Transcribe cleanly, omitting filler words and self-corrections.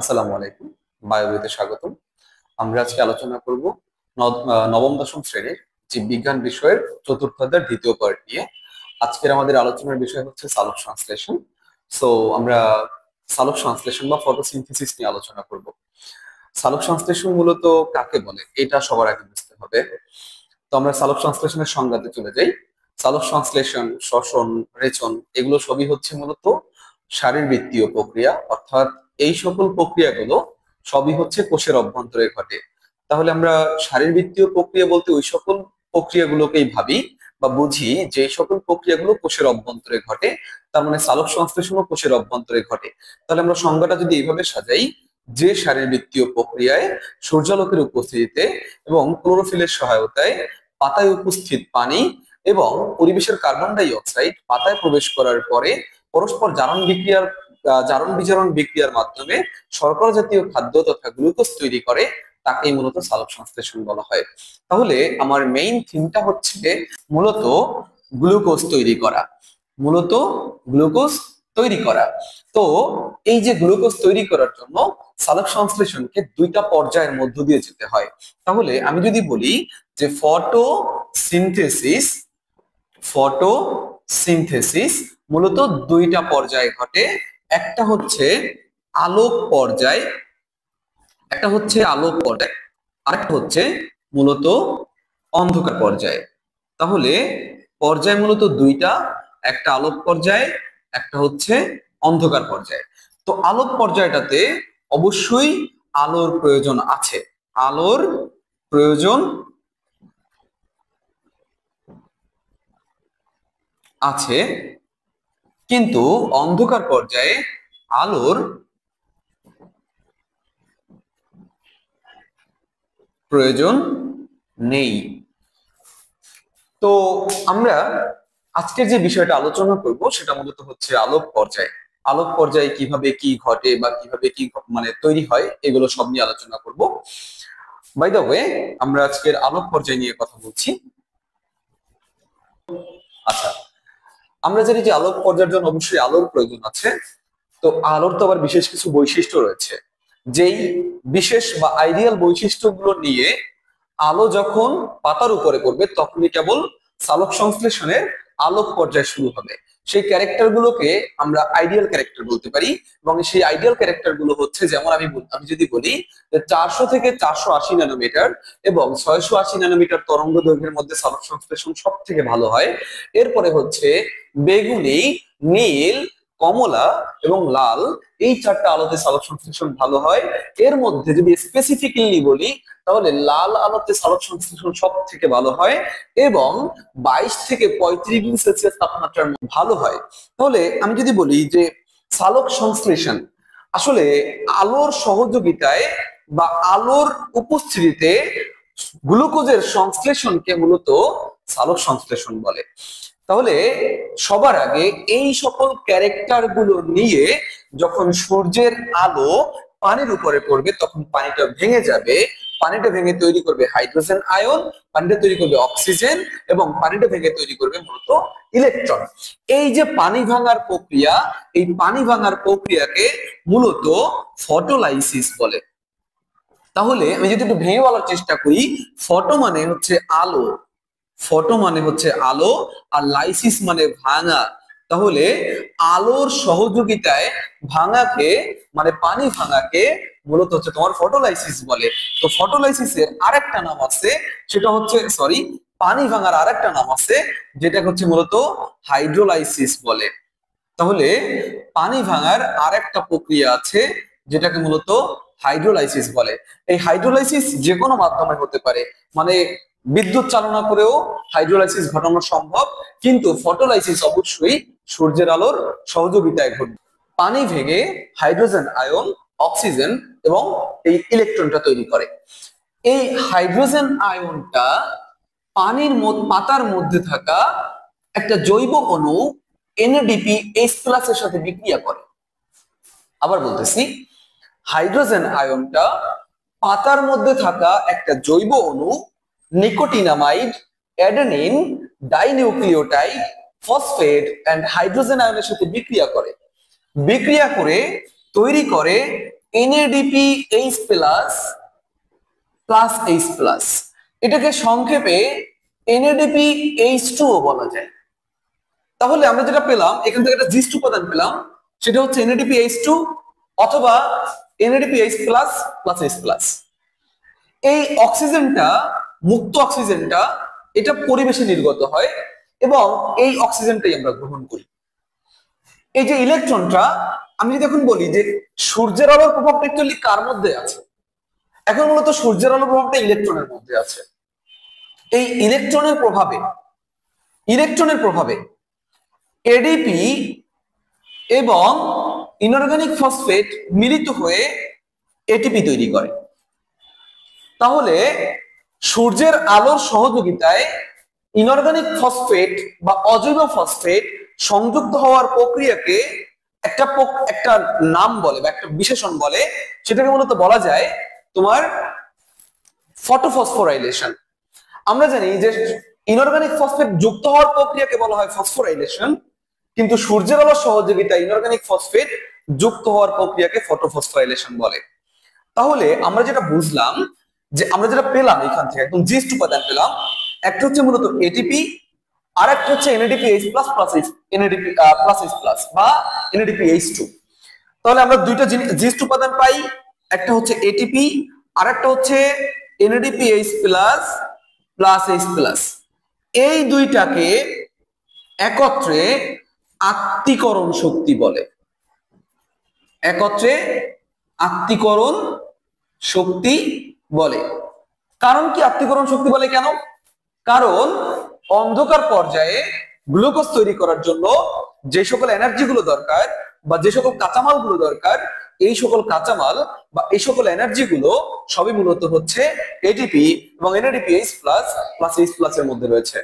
আসসালামু আলাইকুম। বায়োবিতে স্বাগতম। আমরা আজকে আলোচনা করব নবম দশম শ্রেণীর জীববিজ্ঞান বিষয়ের চতুর্থ অধ্যায়ের দ্বিতীয় পার্ট নিয়ে। আজকের আমাদের আলোচনার বিষয় হচ্ছে সালোক সংশ্লেষণ। সো আমরা সালোক সংশ্লেষণ বা ফটোসিনথেসিস নিয়ে আলোচনা করব। সালোক সংশ্লেষণ মূলত কাকে বলে এটা সবার আগে বুঝতে হবে। তো আমরা সালোক সংশ্লেষণের সংজ্ঞাতে চলে যাই। সালোক সংশ্লেষণ, শ্বসন, রেচন এগুলো সবই হচ্ছে মূলত শারীরবৃত্তীয় প্রক্রিয়া, অর্থাৎ এই সকল প্রক্রিয়াগুলো সবই হচ্ছে কোষের অভ্যন্তরে ঘটে। তাহলে আমরা শারীরবৃত্তীয় প্রক্রিয়া বলতে ওই সকল প্রক্রিয়াগুলোকেই ভাবি বা বুঝি যে সকল প্রক্রিয়াগুলো কোষের অভ্যন্তরে ঘটে। তার মানে সালোক সংশ্লেষণও কোষের অভ্যন্তরে ঘটে। তাহলে আমরা সংজ্ঞাটা যদি এইভাবে সাজাই, যে শারীরবৃত্তীয় প্রক্রিয়ায় সূর্যালোকের উপস্থিতিতে এবং ক্লোরোফিলের সহায়তায় পাতায় উপস্থিত পানি এবং পরিবেশের কার্বন ডাই অক্সাইড পাতায় প্রবেশ করার পরে পরস্পর জারণ বিজারণ বিক্রিয়ার মাধ্যমে শর্করা জাতীয় খাদ্য তথা গ্লুকোজ তৈরি করে, তাকেই মূলত সালোক সংশ্লেষণ বলা হয়। তাহলে আমার মেইন থিমটা হচ্ছে মূলত গ্লুকোজ তৈরি করা, মূলত গ্লুকোজ তৈরি করা। তো এই যে গ্লুকোজ তৈরি করার জন্য সালোক সংশ্লেষণকে দুইটা পর্যায়ের মধ্য দিয়ে যেতে হয়। তাহলে আমি যদি বলি যে ফটোসিনথেসিস মূলত দুইটা পর্যায়ে ঘটে। একটা হচ্ছে আলোক পর্যায়, আরেকটা হচ্ছে মূলত অন্ধকার পর্যায়ে। তাহলে পর্যায় মূলত দুইটা, একটা আলোক পর্যায়, একটা হচ্ছে অন্ধকার পর্যায়। তো আলোক পর্যায়টাতে অবশ্যই আলোর প্রয়োজন আছে, আলোর প্রয়োজন আছে, কিন্তু অন্ধকার পর্যায়ে আলোর প্রয়োজন নেই। তো আমরা আজকের যে বিষয়টা আলোচনা করব সেটা মূলত হচ্ছে আলোক পর্যায়। আলোক পর্যায়ে কিভাবে কি ঘটে বা কিভাবে কি মানে তৈরি হয় এগুলো সব নিয়ে আলোচনা করব। বাই দ্য ওয়ে, আমরা আজকের আলোক পর্যায় নিয়ে কথা বলছি। আচ্ছা, আমরা জানি যে আলোক পর্যায়ের জন্য অবশ্যই আলোর প্রয়োজন আছে। তো আলোর তো আবার বিশেষ কিছু বৈশিষ্ট্য রয়েছে, যেই বিশেষ বা আইডিয়াল বৈশিষ্ট্যগুলো নিয়ে আলো যখন পাতার উপরে পড়বে তখনই কেবল সালোক সংশ্লেষণের আলোক পর্যায় শুরু হবে। সেই ক্যারেক্টার গুলোকে আমরা আইডিয়াল ক্যারেক্টার বলতে পারি, এবং সেই আইডিয়াল ক্যারেক্টার গুলো হচ্ছে, যেমন আমি যদি বলি যে 400 থেকে 480 ন্যানোমিটার এবং 680 ন্যানোমিটার তরঙ্গ দৈর্ঘ্যের মধ্যে সালোক সংশ্লেষণ সব থেকে ভালো হয়। এরপরে হচ্ছে বেগুনি, নীল, কমলা এবং লাল, এই চারটা আলোতে সালোক সংশ্লেষণ ভালো হয়। এর মধ্যে যদি স্পেসিফিক্যালি বলি তাহলে লাল আলোতে সালোক সংশ্লেষণ সব থেকে ভালো হয় এবং 22 থেকে 35 ডিগ্রি সেলসিয়াস তাপমাত্রার মধ্যে ভালো হয়। তাহলে আমি যদি বলি যে সালোক সংশ্লেষণ আসলে আলোর সহযোগিতায় বা আলোর উপস্থিতিতে গ্লুকোজের সংশ্লেষণকে মূলত সালোক সংশ্লেষণ বলে। তাহলে সবার আগে এই সকল ক্যারেক্টার গুলো নিয়ে যখন সূর্যের আলো পানির উপরে পড়বে তখন পানিটা ভেঙে যাবে। পানিটা ভেঙে তৈরি করবে হাইড্রোজেন আয়ন, পানিটা তৈরি করবে অক্সিজেন এবং পানিটা ভেঙে তৈরি করবে মূলত ইলেকট্রন। এই যে পানি ভাঙার প্রক্রিয়া, এই পানি ভাঙার প্রক্রিয়াকে মূলত ফটোলাইসিস বলে। তাহলে আমি যদি একটু ভেঙে বলার চেষ্টা করি, ফটো মানে হচ্ছে আলো, ফটো মানে হচ্ছে আলো, আর লাইসিস মানে ভাঙা। তাহলে আলোর সহযোগিতায় ভাঙাকে মানে পানি ভাঙাকে মূলত হচ্ছে তোমার ফটোলাইসিস বলে। তো ফটোলাইসিসের আরেকটা নাম আছে, সেটা হচ্ছে পানি ভাঙার আরেকটা নাম আছে, যেটা হচ্ছে মূলত হাইড্রোলাইসিস বলে। তাহলে পানি ভাঙার আরেকটা প্রক্রিয়া আছে যেটাকে মূলত হাইড্রোলাইসিস বলে। এই হাইড্রোলাইসিস যে কোনো মাধ্যমে হতে পারে, মানে বিদ্যুৎ চালনা করেও হাইড্রোলাইসিস ঘটানো সম্ভব, কিন্তু ফটোলাইসিস অবশ্যই সূর্যের আলোর সহযোগিতায় ঘটবে। পানি ভেঙে হাইড্রোজেন আয়ন, অক্সিজেন এবং এই ইলেকট্রনটা তৈরি করে। এই হাইড্রোজেন আয়নটা পাতার মধ্যে থাকা একটা জৈব অণু এনএডিপি H+ এর সাথে বিক্রিয়া করে। আবার বলতেছি, হাইড্রোজেন আয়নটা পাতার মধ্যে থাকা একটা জৈব অণু nicotinamide, adenine, dinucleotide, phosphate and hydrogen আয়নের সাথে বিক্রিয়া করে তৈরি করে NADPH plus plus H plus, এটাকে সংক্ষেপে NADPH2 বলা যায়। তাহলে আমরা যেটা পেলাম এখান থেকে একটা জিস্ট উপাদান পেলাম, সেটা হচ্ছে NADPH2 অথবা NADPH plus plus H plus. এই অক্সিজেনটা, মুক্ত অক্সিজেনটা, এটা পরিবেশে নির্গত হয় এবং এই অক্সিজেনটাই আমরা গ্রহণ করি। এই যে ইলেকট্রনটা, আমি যদি এখন বলি যে সূর্যের আলোর প্রভাবটা অ্যাকচুয়ালি কার মধ্যে আছে, এখন মূলত সূর্যের আলোর প্রভাবটা ইলেকট্রনের মধ্যে আছে। এই ইলেকট্রনের প্রভাবে এডিপি এবং ইনঅর্গানিক ফসফেট মিলিত হয়ে এটিপি তৈরি করে। তাহলে সূর্যের আলোর সহযোগিতায় ইনঅর্গানিক ফসফেট বা অজৈব ফসফেট সংযুক্ত হওয়ার প্রক্রিয়াকে একটা নাম বলে বা একটা বিশেষণ বলে, সেটাকে মূলত বলা যায় তোমার ফটোফসফোরাইলেশন। আমরা জানি যে ইনঅর্গানিক ফসফেট যুক্ত হওয়ার প্রক্রিয়াকে বলা হয় ফসফোরাইলেশন, কিন্তু সূর্যের আলোর সহযোগিতায় ইনঅর্গানিক ফসফেট যুক্ত হওয়ার প্রক্রিয়াকে ফটোফসফোরাইলেশন বলে। তাহলে আমরা যেটা বুঝলাম, যে আমরা যেটা পেলাম এখান থেকে একদম জিস্ট উপাদান পেলাম, একটা হচ্ছে মূলত এটিপি, আর একটা হচ্ছে NADPH plus plus NADP plus H plus বা NADPH2। তাহলে আমরা দুইটা জিস্ট উপাদান পাই, একটা হচ্ছে এটিপি আর একটা হচ্ছে NADPH plus plus H plus. এই দুইটাকে একত্রে আত্তীকরণ শক্তি বলে। একত্রে আত্তীকরণ শক্তি বলে। কারণ কি আত্তীকরণ শক্তি বলে কেন? কারণ অন্ধকার পর্যায়ে গ্লুকোজ তৈরি করার জন্য যে সকল এনার্জি গুলো দরকার বা যে সকল কাঁচামাল গুলো দরকার, এই সকল কাঁচামাল বা এই সকল এনার্জি গুলো সবই মূলত হচ্ছে এটিপি এবং NADPH plus plus H plus এর মধ্যে রয়েছে।